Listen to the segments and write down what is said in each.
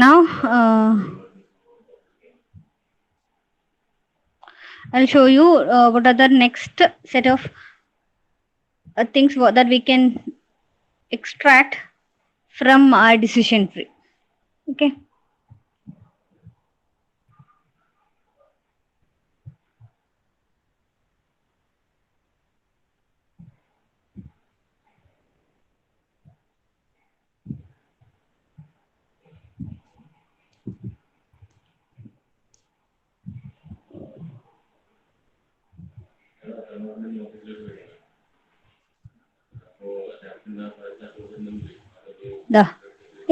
Now I'll show you what are the next set of things that we can extract from our decision tree. Okay.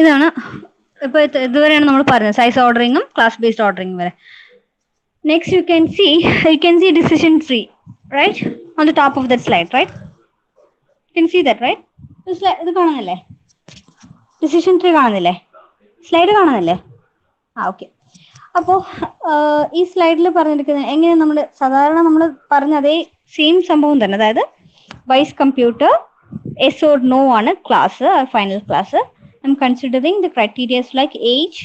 ഇതാണ് ഇപ്പൊ ഇതുവരെയാണ് നമ്മൾ പറഞ്ഞത് size ഓർഡറിങ്ങും class based ഓർഡറിങ്ങും വരെ. Next you can see decision tree right on the top of that slide, right? You can see that, right? ഇത് കാണുന്നില്ലേ? Decision tree കാണുന്നില്ലേ? Slide കാണുന്നില്ലേ? Okay. അപ്പോൾ ഈ സ്ലൈഡിൽ പറഞ്ഞിരിക്കുന്നത് എങ്ങനെ നമ്മൾ സാധാരണ നമ്മൾ പറഞ്ഞ അതേ സെയിം സംഭവം തന്നെ, അതായത് buys computer yes or no ആണ് class, final class. I'm considering the criteria like age,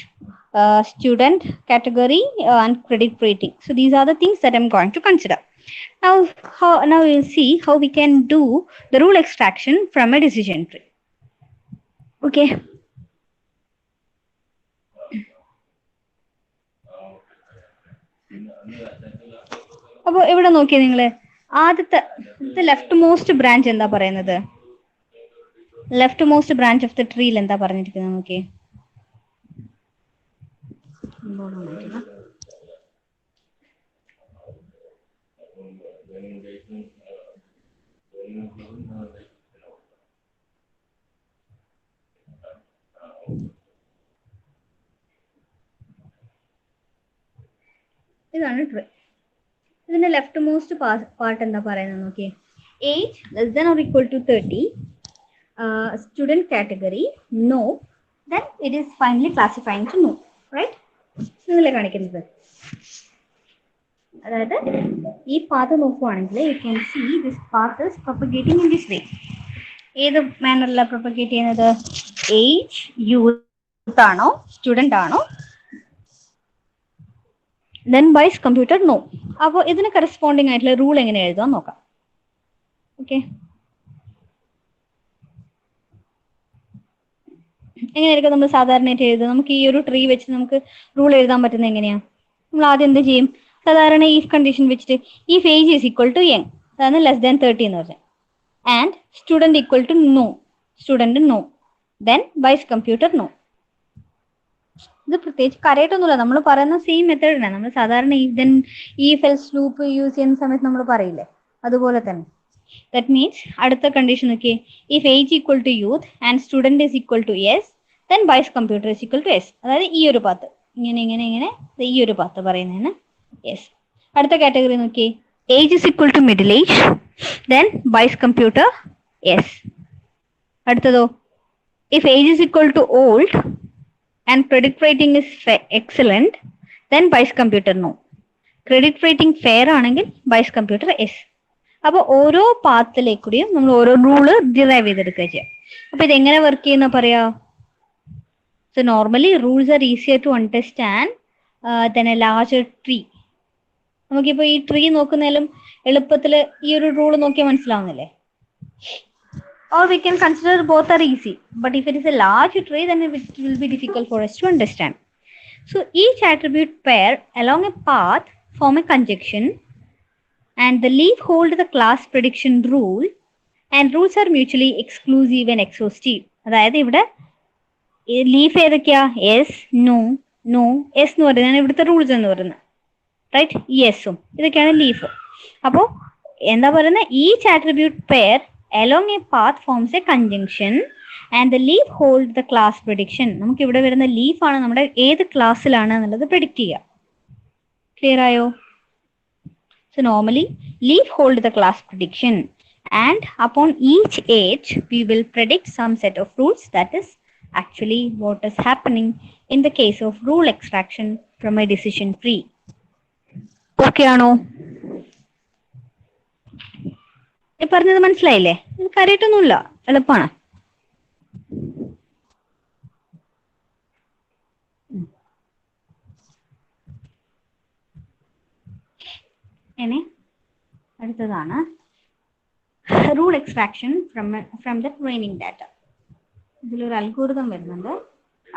student category, and credit rating. So these are the things that I'm going to consider. Now we'll see how we can do the rule extraction from a decision tree. Okay. അപ്പോൾ ഇവിടെ നോക്കിയേ നിങ്ങൾ, ആദ്യത്തെ left most branch എന്താ പറയുന്നത്? Left most branch of the ട്രീയിൽ എന്താ പറഞ്ഞിരിക്കുന്നത് നോക്കിയേ. ഇതാണ് ട്രീ. ഇതിന്റെ ലെഫ്റ്റ് മോസ്റ്റ് പാർട്ട് എന്താ പറയുന്നത് നോക്കിയേ. Age less than or equal to 30, student category no, then it is finally classifying to no, right? ഇതല്ലേ കാണിക്കുന്നത്. അതായത് ഈ പാത്ത് നോക്കുവാണെങ്കിൽ you can see this path is propagating in this way. ഏത് മാനറിലാണ് പ്രൊപ്പഗേറ്റ് ചെയ്യുന്നത്? ഏജ് യൂത്ത് ആണോ, student ആണോ, then ബൈസ് കമ്പ്യൂട്ടർ നോ. അപ്പോൾ ഇതിന് കറസ്പോണ്ടിങ് ആയിട്ടുള്ള റൂൾ എങ്ങനെ എഴുതാൻ നോക്കാം. ഓക്കെ, എങ്ങനെയായിരിക്കും നമ്മൾ സാധാരണയായിട്ട് എഴുതുക? നമുക്ക് ഈ ഒരു ട്രീ വെച്ച് നമുക്ക് റൂൾ എഴുതാൻ പറ്റുന്നത് എങ്ങനെയാ? നമ്മൾ ആദ്യം എന്ത് ചെയ്യും? സാധാരണ ഈഫ് കണ്ടീഷൻ വെച്ചിട്ട് if age is equal to young, അതാണ് ലെസ് ദാൻ 30 എന്ന് പറഞ്ഞാൽ, and student equal to no, student no, then buys computer no. ഇത് പ്രത്യേകിച്ച് കരയിട്ടൊന്നുമില്ല, നമ്മൾ പറയുന്ന സെയിം മെത്തേഡിനാണ്. നമ്മൾ സാധാരണ ഈഫ് എൽസ് ലൂപ്പ് യൂസ് ചെയ്യുന്ന സമയത്ത് നമ്മൾ പറയില്ലേ, അതുപോലെ തന്നെ. ദാറ്റ് മീൻസ് അടുത്ത കണ്ടീഷൻ നോക്കിയേ, if age equal to youth and student is equal to yes, then buys computer is equal to yes. അതായത് ഈ ഒരു പാത്ത് ഇങ്ങനെ ഇങ്ങനെ ഇങ്ങനെ ഈ ഒരു പാത്ത് പറയുന്നതിന് എസ്. അടുത്ത കാറ്റഗറി നോക്കിയേ, age is equal to middle age, then buys computer yes. അടുത്തതോ, if age is equal to old and credit rating is excellent, then buys computer no. Credit rating fair ആണെങ്കിൽ buys computer S. അപ്പോൾ ഓരോ പാത്തിലേക്കൂടിയും നമ്മൾ ഓരോ rule derive ചെയ്തെടുക്കുക ചെയ്യാം. അപ്പൊ ഇതെങ്ങനെ വർക്ക് ചെയ്യുന്ന പറയാ? So normally rules are easier to understand than a larger tree. നമുക്കിപ്പോ ഈ ട്രീ നോക്കുന്നതിലും എളുപ്പത്തിൽ ഈ ഒരു റൂള് നോക്കിയാൽ മനസ്സിലാവുന്നില്ലേ? Or we can consider both are easy, but if it is a large tree, then it will be difficult for us to understand. So each attribute pair along a path form a conjunction, and the leaf hold the class prediction rule, and rules are mutually exclusive and exhaustive. അതായത് ഇവിടെ leaf ഏതൊക്കെയാ? S, no, no, S എന്ന് പറയുന്നതാണ് ഇവിടുത്തെ rules എന്ന് പറയുന്നത്, right? ഈ എസും ഇതൊക്കെയാണ് ലീഫ്. അപ്പോൾ എന്താ പറയുന്നത്? Each attribute pair along a path forms a conjunction, and the leaf hold the class prediction. നമുക്ക് ഇവിടെ വരുന്ന ലീഫ് ആണ് നമ്മുടെ ഏത് ക്ലാസ്സിലാണ് എന്നുള്ളത് പ്രെഡിക്റ്റ് ചെയ്യുക. ക്ലിയർ ആയോ? So normally leaf hold the class prediction, and upon each age we will predict some set of rules. That is actually what is happening in the case of rule extraction from a decision tree. Okay ആണോ? പറഞ്ഞത് മനസ്സിലായില്ലേ? ഇത് കാര്യമായിട്ടൊന്നുമില്ല, എളുപ്പമാണ്. അടുത്തതാണ് rule extraction from the training data. ഇതിലൊരു algorithm വരുന്നുണ്ട്.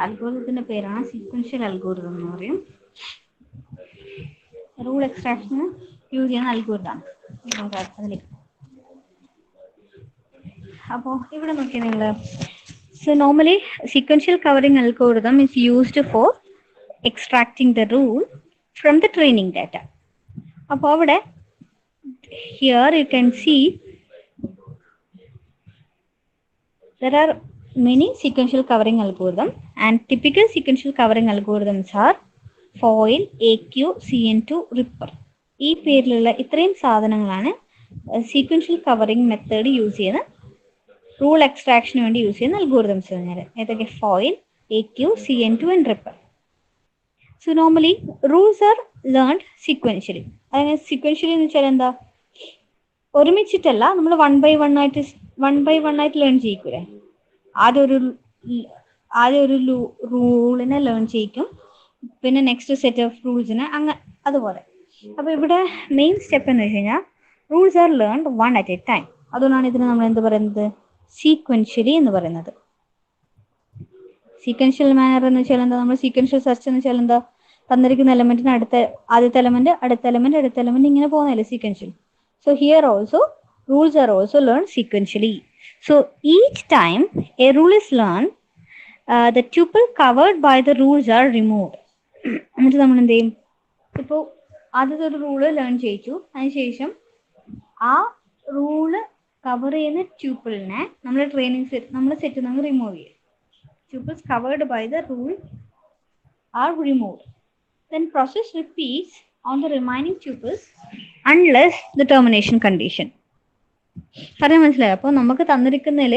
അൽഗോരിതത്തിന്റെ പേരാണ് സീക്വൻഷ്യൽ അൽഗോരിതം എന്ന് പറയും. റൂൾ എക്സ്ട്രാക്ഷന് യൂസ് ചെയ്യുന്ന അൽഗോരിതമാണ്. അതിലേക്ക് അപ്പോൾ ഇവിടെ നോക്കിയാൽ നിങ്ങൾ, so normally sequential covering algorithm is used for extracting the rule from the training data. അപ്പോൾ അവിടെ here you can see there are many sequential covering algorithms, and typical sequential covering algorithms are FOIL, AQ, CN2, RIPPER. ഈ പേരിലുള്ള ഇത്രയും സാധനങ്ങളാണ് sequential covering method use ചെയ്യുന്ന rule എക്സ്ട്രാക്ഷന് വേണ്ടി use ചെയ്യുന്ന algorithms പറഞ്ഞാൽ ഏതൊക്കെ? FOIL, AQ, CN2 and RIPPER. So normally rules are learned sequentially. അതായത് sequentially എന്ന് വെച്ചാൽ എന്താ? ഒരുമിച്ചിട്ടല്ല, നമ്മൾ വൺ ബൈ വൺ ആയിട്ട് ലേൺ ചെയ്യിക്കൂലേ? ആദ്യം ഒരു റൂളിനെ ലേൺ ചെയ്യിക്കും, പിന്നെ നെക്സ്റ്റ് സെറ്റ് ഓഫ് റൂൾസിനെ അതുപോലെ. അപ്പൊ ഇവിടെ മെയിൻ സ്റ്റെപ്പ് എന്ന് വെച്ച് കഴിഞ്ഞാൽ rules R learned one at A time. അതുകൊണ്ടാണ് ഇതിന് നമ്മൾ എന്ത് പറയുന്നത്? സീക്വൻഷ്യലി എന്ന് പറയുന്നത്. സീക്വൻഷ്യൽ മാനർ എന്ന് വെച്ചാൽ എന്താ? നമ്മൾ സീക്വൻഷ്യൽ സെർച്ച് എന്ന് വെച്ചാൽ എന്താ? തന്നിരിക്കുന്ന എലമെന്റിന് ആദ്യത്തെ എലമെന്റ്, അടുത്ത എലമെന്റ് ഇങ്ങനെ പോകുന്നതല്ലേ sequential. So here also rules are also learned sequentially. So each time a rule is learned, the tuple covered by the rules are removed. എന്നിട്ട് നമ്മൾ എന്ത് ചെയ്യും? ഇപ്പോൾ ആദ്യത്തെ ഒരു റൂള് ലേൺ ചെയ്യിച്ചു, അതിനുശേഷം ആ റൂള് കവർ ചെയ്യുന്ന ട്യൂപ്പിളിനെ നമ്മൾ സെറ്റ് നമ്മൾ റിമൂവ് ചെയ്യും. Tuples covered by the rule are removed. Then process repeats on the remaining tuples unless the termination condition. പറയാൻ മനസ്സിലായോ? അപ്പോൾ നമുക്ക് തന്നിരിക്കുന്നതിൽ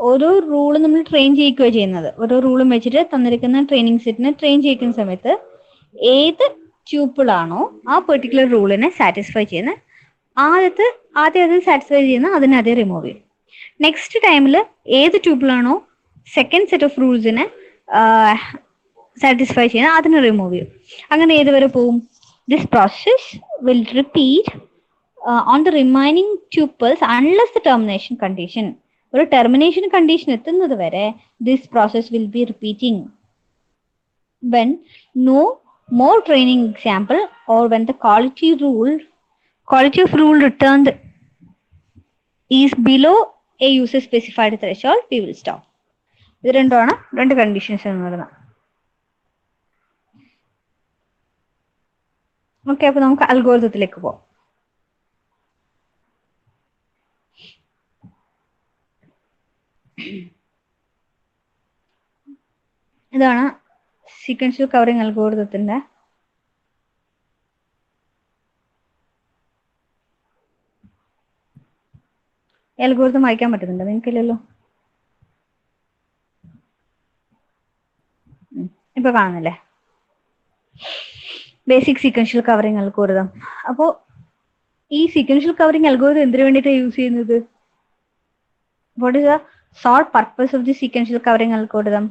ഓരോ റൂളും നമ്മൾ ട്രെയിൻ ചെയ്യിക്കുകയാണ് ചെയ്യുന്നത്. ഓരോ റൂളും വെച്ചിട്ട് തന്നിരിക്കുന്ന ട്രെയിനിങ് സെറ്റിനെ ട്രെയിൻ ചെയ്യിക്കുന്ന സമയത്ത് ഏത് ട്യൂപ്പിളാണോ ആ പെർട്ടിക്കുലർ റൂളിനെ സാറ്റിസ്ഫൈ ചെയ്യുന്ന ആദ്യം അത് സാറ്റിസ്ഫൈ ചെയ്യുന്ന അതിനെ റിമൂവ് ചെയ്യും. നെക്സ്റ്റ് ടൈമിൽ ഏത് ട്യൂപ്പിളാണോ സെക്കൻഡ് സെറ്റ് ഓഫ് റൂൾസിനെ സാറ്റിസ്ഫൈ ചെയ്യുന്ന അതിനെ റിമൂവ് ചെയ്യും. അങ്ങനെ ഏതുവരെ പോവും? This process will repeat on the remaining tuples unless the termination condition. ഒരു ടെർമിനേഷൻ കണ്ടീഷൻ എത്തുന്നത് വരെ this process will be repeating. When no more training example or when the quality of rule returned is below a user specified threshold we will stop. ഇത് രണ്ടുമാണ് രണ്ട് conditions എന്ന് പറയുന്നത്. Okay, അപ്പൊ നമുക്ക് അൽഗോരിതത്തിലേക്ക് പോകാം. ഇതാണ് സീക്വൻഷ്യൽ കവറിംഗ് അൽഗോരിതത്തിന്റെ അൽഗോരിതം വായിക്കാൻ പറ്റുന്നുണ്ടോ? നിങ്ങൾക്കില്ലല്ലോ. ഇപ്പൊ കാണുന്നില്ലേ? Basic sequential covering algorithm. അപ്പോ ഈ സീക്വൻഷ്യൽ കവറിംഗ് അൽഗോരിതം എന്തിനു വേണ്ടിയിട്ടാണ് യൂസ് ചെയ്യുന്നത്? What is the sole purpose of the sequential covering algorithm?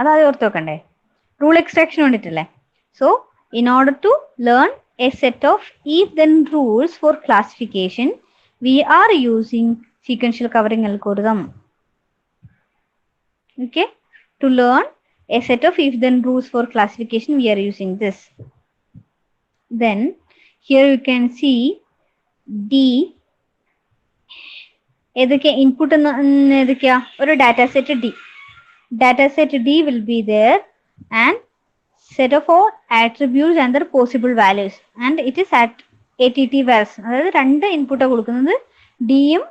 അതാദ്യം ഓർത്ത് വെക്കണ്ടേ? റൂൾ എക്സ്ട്രാക്ഷൻ വേണ്ടിയിട്ടല്ലേ? So in order to learn a set of if then rules for classification we are using sequential covering algorithm. Okay, to learn a set of if then rules for classification we are using this. Then here you can see D ഏതൊക്കെ input ഏതൊക്കെയാ? ഒരു data set D. Data set D will be there and set of all attributes and their possible values, and it is at ATT values. അതായത് രണ്ട് ഇൻപുട്ടാണ് കൊടുക്കുന്നത്, ഡിയും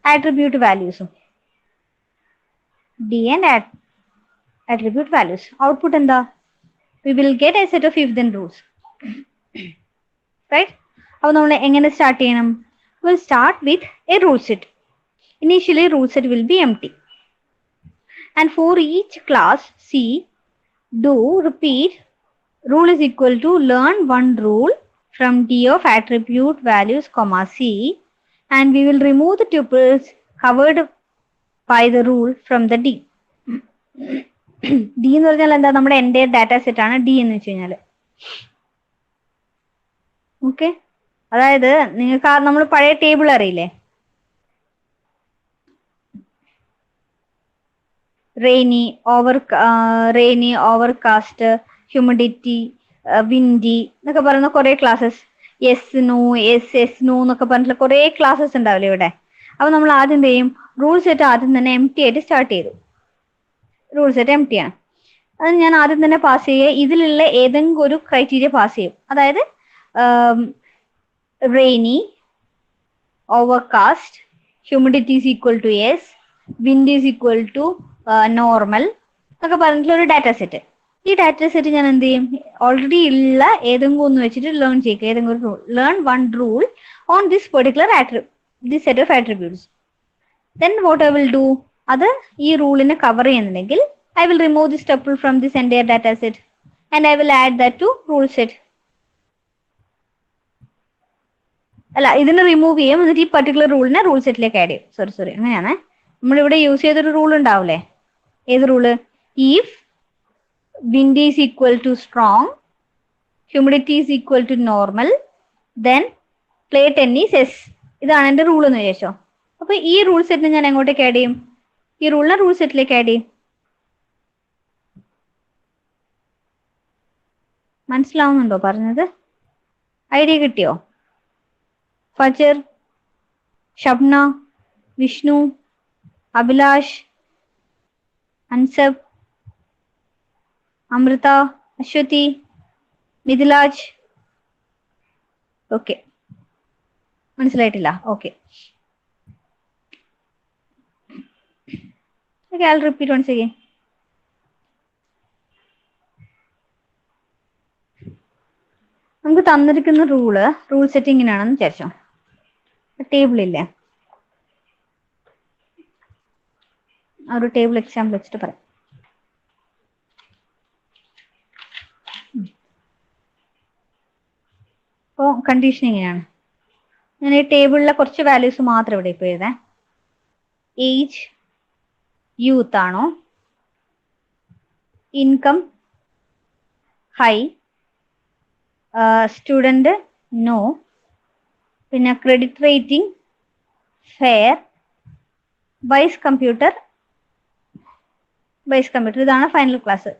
attribute വാല്യൂസും. D and attribute values. Output എന്താ? We will get a set of if then rules. Right? അപ്പോൾ നമ്മൾ എങ്ങനെ start ചെയ്യണം? We will start with a rule set. Initially rule set will be empty. And for each class C, do repeat rule is equal to learn one rule from D of attribute values comma C, and we will remove the tuples covered by the rule from the D. D എന്ന് പറഞ്ഞാൽ എന്താ? നമ്മുടെ എൻ്റെ data set ആണ് D എന്ന് വെച്ച് കഴിഞ്ഞാൽ. Okay, അതായത് നിങ്ങൾക്ക് നമ്മൾ പഴയ ടേബിൾ അറിയില്ലേ, റെയിനി, ഓവർകാസ്റ്റ്, ഹ്യൂമിഡിറ്റി, വിൻഡി എന്നൊക്കെ പറയുന്ന കുറെ classes, yes no, yes no എന്നൊക്കെ പറഞ്ഞിട്ടുള്ള കുറെ ക്ലാസ്സസ് ഉണ്ടാവില്ലേ ഇവിടെ. അപ്പൊ നമ്മൾ ആദ്യം എന്ത് ചെയ്യും, റൂൾ സെറ്റ് ആദ്യം തന്നെ എം ടി ആയിട്ട് സ്റ്റാർട്ട് ചെയ്തു. റൂൾ സെറ്റ് എം ടി ആണ്, അത് ഞാൻ ആദ്യം തന്നെ പാസ് ചെയ്യുക. ഇതിലുള്ള ഏതെങ്കിലും ഒരു ക്രൈറ്റീരിയ പാസ് ചെയ്യും. അതായത് rainy, overcast, humidity is equal to yes, wind is equal to normal എന്നൊക്കെ പറഞ്ഞിട്ടുള്ള ഒരു ഡാറ്റ സെറ്റ്. ഈ ഡാറ്റ സെറ്റ് ഞാൻ എന്ത് ചെയ്യും, ഓൾറെഡി ഉള്ള ഏതെങ്കിലും ഒന്ന് വെച്ചിട്ട് ലേൺ ചെയ്യുക. ഏതെങ്കിലും ഒരു rule, learn one rule on this particular this set of attributes. Then what I will do, അത് ഈ റൂളിനെ കവർ ചെയ്യുന്നുണ്ടെങ്കിൽ I will remove this tuple from this entire data set and I will add that to rule set. അല്ല, ഇതിനെ remove ചെയ്യും, എന്നിട്ട് ഈ particular റൂളിനെ റൂൾ സെറ്റിലേക്ക് ആഡ് ചെയ്യും. സോറി അങ്ങനെയാണ് നമ്മളിവിടെ യൂസ് ചെയ്തൊരു റൂൾ ഉണ്ടാവില്ലേ. ഏത് rule? If wind is equal to strong, humidity is equal to normal, then play 10 is S. ഇതാണ് എന്റെ റൂൾ എന്ന് വിചാരിച്ചോ. അപ്പൊ ഈ റൂൾ സെറ്റിനെ ഞാൻ എങ്ങോട്ടേക്ക് ആഡ് ചെയ്യും, ഈ റൂളിനെ റൂൾ സെറ്റിലേക്ക് ആഡ് ചെയ്യും. മനസ്സിലാവുന്നുണ്ടോ പറഞ്ഞത്? ഐഡിയ കിട്ടിയോ? ഫജർ, ഷബ്ന, വിഷ്ണു, അഭിലാഷ്, അൻസബ്, അമൃത, അശ്വതി, മിഥിലാജ്. ഓക്കെ, മനസ്സിലായിട്ടില്ല? Okay, I'll repeat once again. നമുക്ക് തന്നിരിക്കുന്ന റൂൾ സെറ്റ് ഇങ്ങനെയാണെന്ന് വിചാരിച്ചോ. ടേബിൾ ഇല്ലേ, ആ ഒരു ടേബിൾ എക്സാമ്പിൾ വെച്ചിട്ട് പറയാം. അപ്പോൾ കണ്ടീഷൻ ഇങ്ങനെയാണ്. ഞാൻ ഈ ടേബിളിലെ കുറച്ച് വാല്യൂസ് മാത്രം ഇവിടെ ഇപ്പോൾ എഴുതാം. ഏജ് യൂത്ത് ആണോ, ഇൻകം ഹൈ, സ്റ്റുഡൻറ് നോ, പിന്നെ credit rating fair, buys computer ഇതാണ് final class.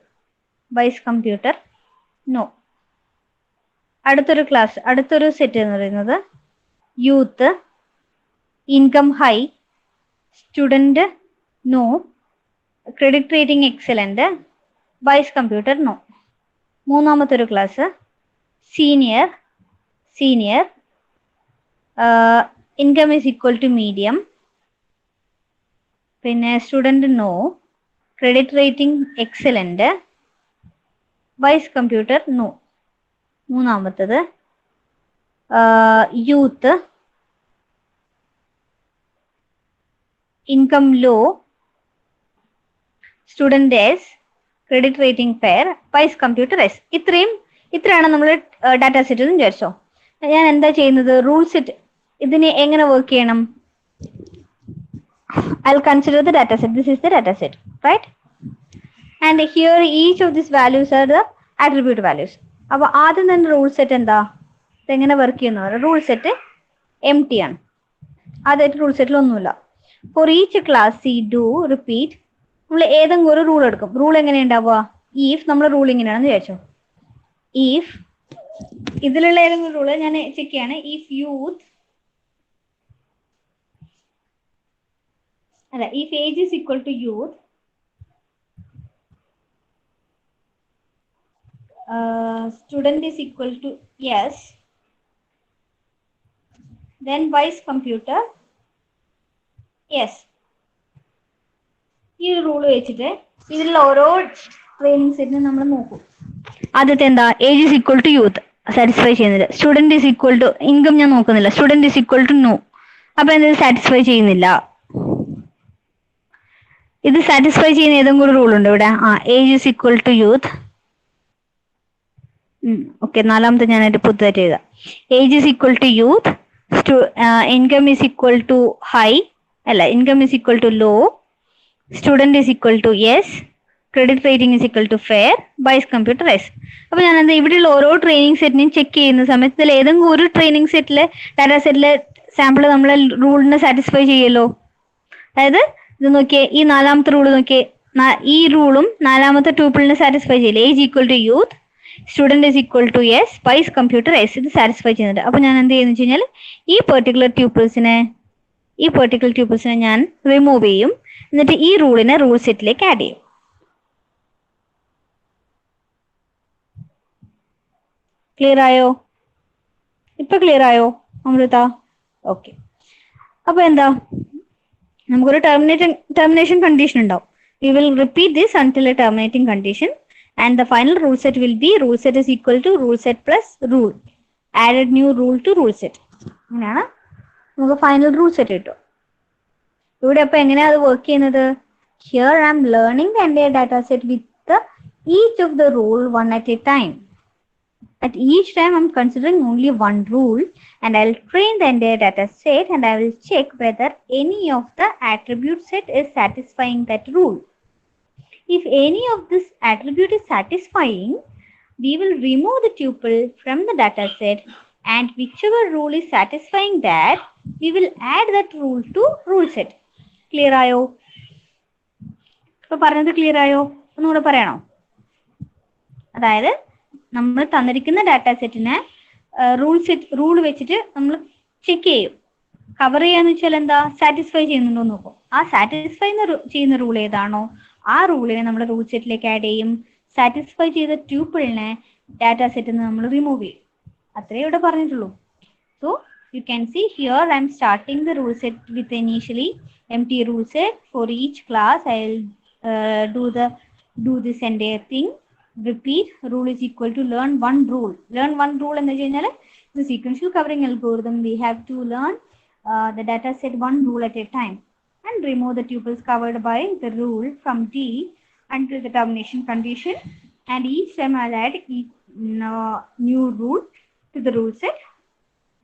Buys computer no. അടുത്തൊരു സെറ്റ് എന്ന് പറയുന്നത് youth, income high, student no, credit rating excellent, buys computer no. മൂന്നാമത്തെ ഒരു class senior, income is equal to medium, പിന്നെ student no, credit rating excellent, buys computer no. മൂന്നാമത്തത് youth, income low, student yes, credit rating fair, buys computer yes. ഇത്രയാണ് നമ്മൾ data set എന്ന് വിചാരിച്ചോ. ഞാൻ എന്താ ചെയ്യുന്നത്, റൂൾ സെറ്റ് ഇതിനെ എങ്ങനെ വർക്ക് ചെയ്യണം, I'll consider the data set. This is the data set, right? And here each of these values are the attribute values. അപ്പോൾ ആദ്യം തന്നെ റൂൾ സെറ്റ് എന്താ, ഇതെങ്ങനെ വർക്ക് ചെയ്യുന്ന റൂൾ സെറ്റ് എം ടി ആണ്. ആദ്യമായിട്ട് റൂൾ സെറ്റിൽ ഒന്നുമില്ല. For each class C do repeat, നമ്മൾ ഏതെങ്കിലും ഒരു റൂൾ എടുക്കും. റൂൾ എങ്ങനെ ഉണ്ടാവുക, ഈഫ് നമ്മൾ റൂൾ ഇങ്ങനെയാണെന്ന് വിചാരിച്ചോ. ഈഫ് ഇതിലുള്ള ഏതെങ്കിലും റൂള് ഞാൻ ചെക്ക് ചെയ്യാണ്. ഈഫ് യൂത്ത് അല്ല, if age is equal to youth, student is equal to yes, then vice computer yes. ഈ റൂൾ വെച്ചിട്ട് ഇതിലുള്ള ഓരോ ട്രെയിനിങ് സെറ്റിന് നമ്മൾ നോക്കും. ആദ്യത്തെ എന്താ, age is equal to youth, satisfy ചെയ്യുന്നില്ല. Student is equal to income ഞാൻ നോക്കുന്നില്ല. Student is equal to no, അപ്പൊ എന്ത് സാറ്റിസ്ഫൈ ചെയ്യുന്നില്ല. ഇത് സാറ്റിസ്ഫൈ ചെയ്യുന്ന ഏതെങ്കിലും ഒരു റൂൾ ഉണ്ട് ഇവിടെ. Age is equal to youth. Okay, നാലാമത്തെ ഞാനായിട്ട് പുതുതായിട്ട് എഴുതാം. Age is equal to youth, income is equal to high, അല്ല income is equal to low, student is equal to yes, credit rating is equal to fair buys computer yes. അപ്പൊ ഞാൻ എന്താ ഇവിടെയുള്ള ഓരോ ട്രെയിനിങ് സെറ്റിനെയും ചെക്ക് ചെയ്യുന്ന സമയത്ത് ഇതിൽ ഏതെങ്കിലും ഒരു ട്രെയിനിങ് സെറ്റിലെ ഡാറ്റാ സെറ്റിലെ സാമ്പിൾ നമ്മളെ റൂളിനെ സാറ്റിസ്ഫൈ ചെയ്യല്ലോ. അതായത് ഇത് നോക്കിയേ, ഈ നാലാമത്തെ റൂൾ നോക്കിയേ, ഈ റൂളും നാലാമത്തെ ട്യൂപ്പിളിനെ സാറ്റിസ്ഫൈ ചെയ്യില്ല. Age equal to youth, student is equal to yes, buys computer yes, ഇത് സാറ്റിസ്ഫൈ ചെയ്യുന്നുണ്ട്. അപ്പൊ ഞാൻ എന്ത് ചെയ്യുന്നു വെച്ച് കഴിഞ്ഞാൽ ഈ പെർട്ടിക്കുലർ ട്യൂപ്പിൾസിനെ ഞാൻ റിമൂവ് ചെയ്യും. എന്നിട്ട് ഈ റൂളിനെ റൂൾ സെറ്റിലേക്ക് ആഡ് ചെയ്യും. ക്ലിയർ ആയോ? ഇപ്പൊ ക്ലിയർ ആയോ അമൃത? ഓക്കെ. അപ്പൊ എന്താ, നമുക്കൊരു termination condition ഉണ്ടാവും. We will repeat this until a terminating condition, and the final rule set will be rule set is equal to rule set plus rule. Added new rule to rule set. അങ്ങനെയാണ് നമുക്ക് final rule set കിട്ടും. ഇവിടെ അപ്പൊ എങ്ങനെയാ അത് work ചെയ്യുന്നത്? Here I am learning the entire data set with each of the rule one at a time. At each time I'm considering only one rule, and I'll train the entire data set, and I will check whether any of the attribute set is satisfying that rule. If any of this attribute is satisfying, we will remove the tuple from the data set, and whichever rule is satisfying that, we will add that rule to rule set. Clear ആയോ? ഇപ്പൊ പറഞ്ഞത് clear ആയോ? ഒന്നുകൂടെ പറയണോ? അതായത് നമ്മൾ തന്നിരിക്കുന്ന data സെറ്റിനെ റൂൾ വെച്ചിട്ട് നമ്മൾ ചെക്ക് ചെയ്യും. കവർ ചെയ്യാന്ന് വെച്ചാൽ എന്താ, സാറ്റിസ്ഫൈ ചെയ്യുന്നുണ്ടോ എന്ന് നോക്കും. ആ സാറ്റിസ്ഫൈ ചെയ്യുന്ന റൂൾ ഏതാണോ ആ റൂളിനെ നമ്മൾ റൂൾ സെറ്റിലേക്ക് ആഡ് ചെയ്യും. സാറ്റിസ്ഫൈ ചെയ്ത ട്യൂപ്പിളിനെ ഡാറ്റാ സെറ്റിൽ നിന്ന് നമ്മൾ റിമൂവ് ചെയ്യും. അത്രേ ഇവിടെ പറഞ്ഞിട്ടുള്ളൂ. So you can see here I M starting the rule set with initially empty rule set. For each class I will do this entire thing. Repeat. Rule is equal to learn one rule. Learn one rule എന്ന് വെച്ച് കഴിഞ്ഞാൽ the sequential covering algorithm we have to learn the data set one rule at a time and remove the tuples covered by the rule from D until the termination condition, and each time I'll add new rule to the rule set,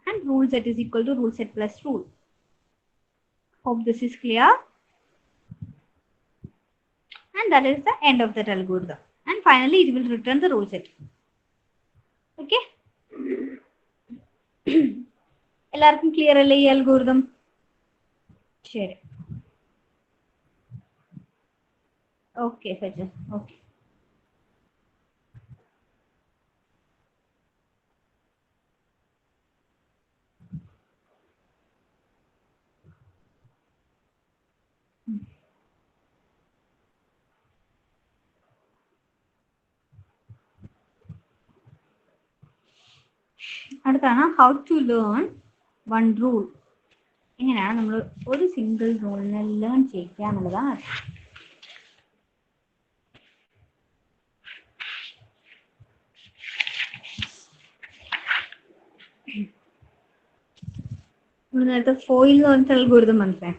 and rule set is equal to rule set plus rule. Hope this is clear. And that is the end of that algorithm. And finally it will return the rule set. Okay. എല്ലാവർക്കും clear അല്ലേ ഈ algorithm? ശരി. Okay ഫജൽ. Okay. അടുത്താണ് how to learn one rule. എങ്ങനെയാണ് നമ്മൾ ഒരു single റൂളിനെ learn ചെയ്യുക എന്നുള്ളതാണ്. നേരത്തെ ഫോയിൽ എന്ന് പറഞ്ഞിട്ട് അൽഗോരിതം മനസ്സിലായി.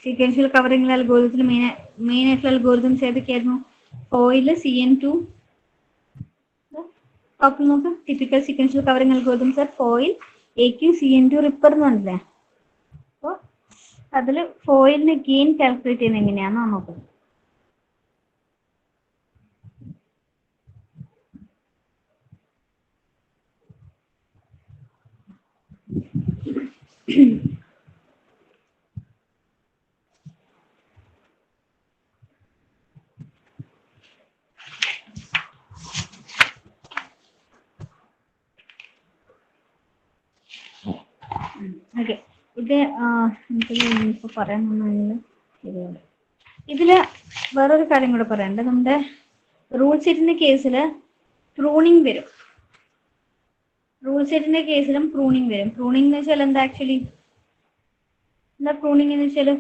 സീക്വൻഷ്യൽ കവറിംഗ് അൽഗോരിതത്തിൽ മെയിൻ ആയിട്ടുള്ള അൽഗോരിതംസ് ഏതൊക്കെയായിരുന്നു? FOIL, CN2. ടോപ്പിൽ നോക്ക്. Typical sequential covering algorithms are FOIL, AQ, CN2, RIPPER എന്ന് പറഞ്ഞില്ലേ. അപ്പോൾ അതിൽ ഫോയിലിന് ഗെയിൻ കാൽക്കുലേറ്റ് ചെയ്യുന്നത് എങ്ങനെയാണെന്നാണ് നോക്കുന്നത്. ഓക്കെ, ഇത് ഇപ്പൊ പറയാൻ ഇതില് വേറൊരു കാര്യം കൂടെ പറയാനുണ്ട്. നമ്മുടെ റൂൾ സെറ്റിന്റെ കേസിൽ പ്രൂണിങ് വരും. റൂൾ സെറ്റിന്റെ കേസിലും പ്രൂണിങ് വരും. പ്രൂണിങ് എന്ന് വെച്ചാൽ എന്താ? ആക്ച്വലി എന്താ പ്രൂണിങ് എന്ന് വെച്ചാല്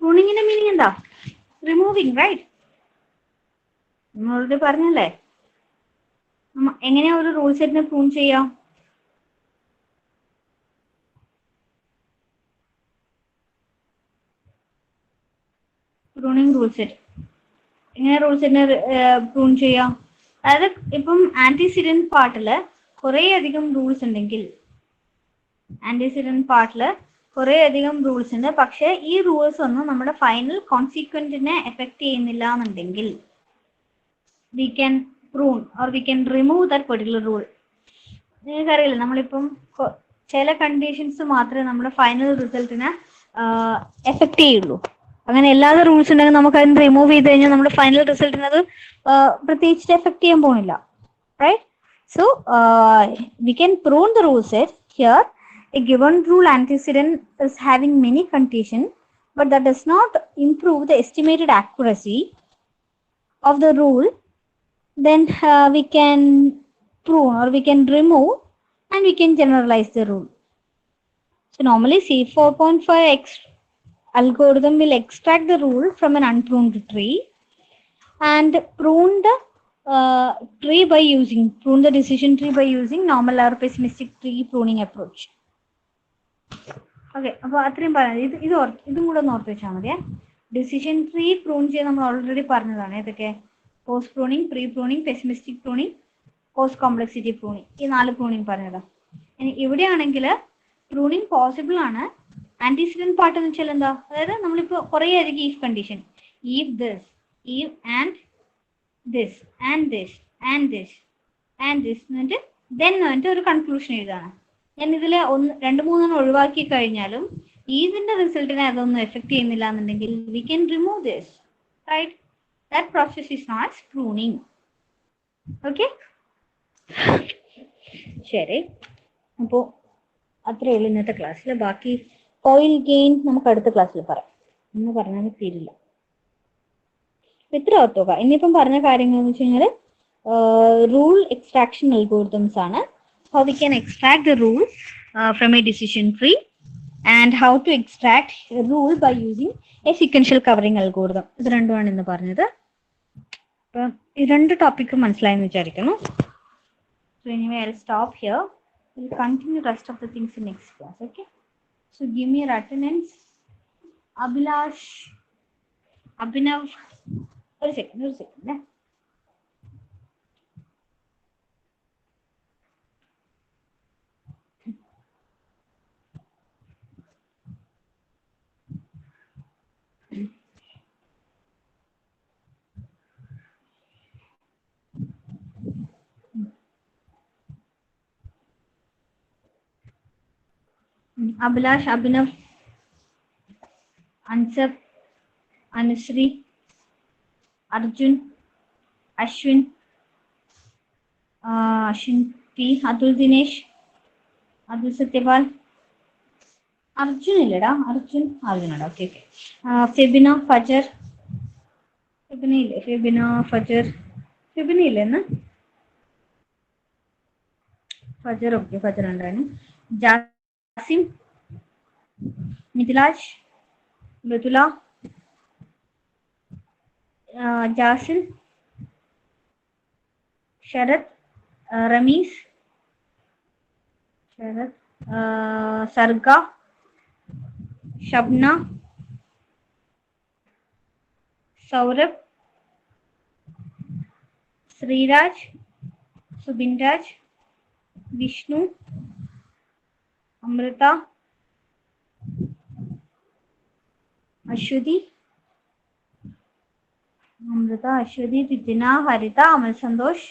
പ്രൂണിങ്ങിന്റെ മീനിങ് എന്താ? Removing, right? നമ്മളോട് പറഞ്ഞല്ലേ എങ്ങനെയാ ഒരു റൂൾ സെറ്റിനെ പ്രൂൺ ചെയ്യാം? പ്രൂണിങ് റൂൾ സെറ്റ് എങ്ങനെ റൂൾ സെറ്റിനെ പ്രൂൺ ചെയ്യാം? അതായത് ഇപ്പം ആന്റിസിഡന്റ് പാർട്ടില് കുറെ അധികം റൂൾസ് ഉണ്ടെങ്കിൽ, ആന്റിസിഡന്റ് പാർട്ടില് കുറെ അധികം റൂൾസ് ഉണ്ട്. പക്ഷെ ഈ റൂൾസ് ഒന്നും നമ്മുടെ ഫൈനൽ കോൺസിക്വന്റിനെ എഫക്ട് ചെയ്യുന്നില്ല എന്നുണ്ടെങ്കിൽ we can prune or we can remove that particular rule. നിങ്ങൾക്കറിയില്ല, നമ്മളിപ്പം ചില കണ്ടീഷൻസ് മാത്രമേ നമ്മുടെ ഫൈനൽ റിസൾട്ടിനെ എഫക്ട് ചെയ്യുള്ളൂ. അങ്ങനെ എല്ലാതെ റൂൾസ് ഉണ്ടെങ്കിൽ നമുക്ക് അതിന് റിമൂവ് ചെയ്ത് കഴിഞ്ഞാൽ നമ്മുടെ ഫൈനൽ റിസൾട്ടിന് അത് പ്രത്യേകിച്ച് എഫക്ട് ചെയ്യാൻ പോകുന്നില്ല. Right? So we can prune the rule set here. A given rule antecedent is having many conditions, but that does not improve the estimated accuracy of the rule. Then we can prune or we can remove and we can generalize the rule. So normally C4.5 algorithm will extract the rule from an unpruned tree and prune the tree by prune the decision tree by using normal or pessimistic tree pruning approach. Okay, അപ്പോൾ അത്രയും പറയാം. ഇതും കൂടെ ഒന്ന് ഓർത്ത് വെച്ചാൽ മതിയെ. Decision tree prune ചെയ്യാൻ നമ്മൾ ഓൾറെഡി പറഞ്ഞതാണ്. ഏതൊക്കെ? Post pruning, pre pruning, pessimistic pruning, post complexity pruning. ഈ 4 പ്രൂണിങ് പറഞ്ഞതാ. ഇനി ഇവിടെയാണെങ്കിൽ പ്രൂണിങ് പോസിബിൾ ആണ്. ആന്റിസിഡന്റ് പാർട്ട് എന്ന് വെച്ചാൽ എന്താ? അതായത് നമ്മളിപ്പോൾ കുറേ അധികം if condition, if this, if and this and this and this and this എന്നിട്ട് ദെൻ എന്നിട്ട് ഒരു കൺക്ലൂഷൻ എഴുതാണ്. ഞാൻ ഇതിൽ 2-3 ഒഴിവാക്കി കഴിഞ്ഞാലും ഇതിന്റെ റിസൾട്ടിനെ അതൊന്നും എഫക്ട് ചെയ്യുന്നില്ല എന്നുണ്ടെങ്കിൽ we can remove this. Right? That process is not pruning. Okay, ശരി. അപ്പോൾ അത്രയേ ഉള്ളൂ ഇന്നത്തെ ക്ലാസ്സിൽ. ബാക്കി കോയിൽ ഗെയിൻ നമുക്ക് അടുത്ത ക്ലാസ്സിൽ പറയാം. എന്ന് പറഞ്ഞാൽ തീരില്ല. ഇത്ര ഓർത്തുക. ഇനിയിപ്പം പറഞ്ഞ കാര്യങ്ങൾ എന്ന് വെച്ച് കഴിഞ്ഞാൽ റൂൾ എക്സ്ട്രാക്ഷൻ അൽഗോരിതംസ് ആണ്. How we can extract the rule from a decision tree and how to extract a rule by using a sequential covering algorithm. ഇത് രണ്ടുമാണ് ഇന്ന് പറഞ്ഞത്. അപ്പം ഈ 2 ടോപ്പിക്ക് മനസ്സിലായെന്ന് വിചാരിക്കുന്നു. So anyway, I'll stop here. We'll continue rest of the things in next class. Okay? So give me your attendance. Abhinav. ഒരു second. Abhilash, Abhinav, Ansab, Anusri, Arjun, Ashwin, Ashwin P, Atul Dinesh, Atul Satyapal, Arjun illada, Arjun okay. Febina, Fajar, Febina, Fajar, Febina illenna, Fajar okay, Fajar underani, Jasim, Mithilash, Mritula, Jasil, Sharat, Ramesh, Sharat, Sarga, Shabna, Saurabh, Sriraj, Subinraj, Vishnu, Amrita, Ashwati, Titina, Harita, Amal Sandosh.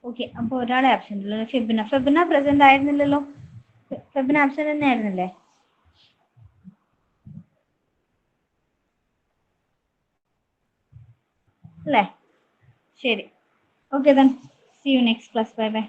Okay, അപ്പോൾ ഒരാളെ absent ഉള്ളൂ. Febina present ആയിരുന്നില്ലല്ലോ. Febina absent തന്നെ ആയിരുന്നില്ലേ? അല്ലേ? ശരി, okay, then see you next class. Bye bye.